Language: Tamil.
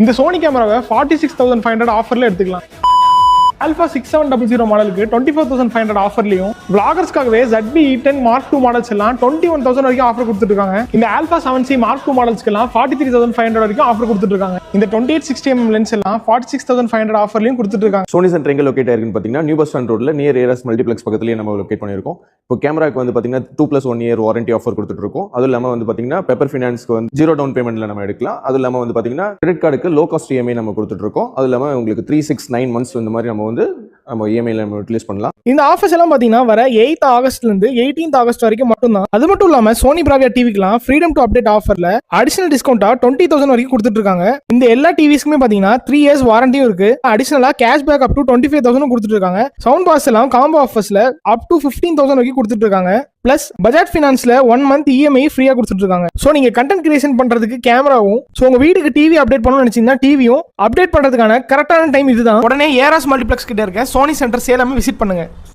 இந்த சோனி கேமராவை 46,500 ஆஃபர்ல எடுத்துக்கலாம். Alpha 6700 மாடலுக்கு 24,500 ஆஃபர்லையும், vloggersக்காகவே ZB-E10 Mark II மாடல்ஸ் எல்லாம் 21,000 வரைக்கும் ஆஃபர் கொடுத்துட்டு இருக்காங்க. இந்த Alpha 7C Mark II மாடல்ஸ்க்கு எல்லாம் 43,500 வரைக்கும் ஆஃபர் கொடுத்துட்டு இருக்காங்க. இந்த 28-60mm லென்ஸ் எல்லாம் 46,500 ஆஃபர்லையும் கொடுத்துட்டு இருக்காங்க. சோனி சென்டர் எங்க லொகேட் ஆயிருக்குன்னு பாத்தீங்கன்னா நியூ பஸ் ஸ்டாண்ட் ரோட்ல நியர் ஏரஸ் மல்டிப்ளெக்ஸ் பக்கத்துலயே நம்ம லொகேட் பண்ணிருக்கோம். இப்போ கேமராக்கு வந்து பாத்தீங்கன்னா 2+1 இயர் வாரண்டி ஆஃபர் கொடுத்துட்டு இருக்கோம். அது இல்லாம வந்து பாத்தீங்கன்னா பெப்பர் ஃபினான்ஸ்க்கு வந்து 0 டவுன் பேமெண்ட்ல நம்ம எடுக்கலாம். அது இல்லாம வந்து பாத்தீங்கன்னா கிரெடிட் கார்டுக்கு லோ காஸ்ட் EMI நம்ம கொடுத்துட்டு இருக்கோம். அது இல்லாம உங்களுக்கு 3-6-9 months இந்த மாதிரி நம்ம வந்து EMI-ல நம்ம யூட்டிலைஸ் பண்ணலாம். இந்த ஆஃபர்ஸ் எல்லாம் பாத்தீங்கன்னா வர 8th ஆகஸ்ட்ல இருந்து 18th ஆகஸ்ட் வரைக்கும் மட்டும் தான். அது மட்டும் இல்லாம சோனி பிராவியா டிவிக்குலாம் ஃப்ரீடம் டு அப்டேட் ஆஃபர்ல அடிஷனல் டிஸ்கவுண்டா 20,000 வரைக்கும் கொடுத்துட்டு இருக்காங்க. இந்த எல்லா டிவிஸ்க்குமே பாத்தீங்கன்னா 3 years வாரண்டியும் இருக்கு. அடிஷனலா கேஷ்பேக் அப் டு 25,000 கொடுத்துட்டு இருக்காங்க. சவுண்ட் பாக்ஸ் எல்லாம் காம்போ ஆஃபர்ஸ்ல அப் டு 15,000 வரைக்கும் கொடுத்துட்டு இருக்காங்க. பிளஸ் பஜாஜ் ஃபினான்ஸ்ல 1 month EMI ஃப்ரீயா கொடுத்துட்டு இருக்காங்க. சோ நீங்க கண்டென்ட் கிரியேஷன் பண்றதுக்கு கேமராவும், சோ உங்க வீட்டுக்கு டிவி அப்டேட் பண்ணணும்னு நினைச்சீங்கன்னா டிவியும் அப்டேட் பண்றதுக்கான கரெக்டான டைம் இதுதான். உடனே ஏராஸ் மல்டிப்ளெக்ஸ் கிட்ட இருக்க சோனி சென்டர் சேலமை விசிட் பண்ணுங்க.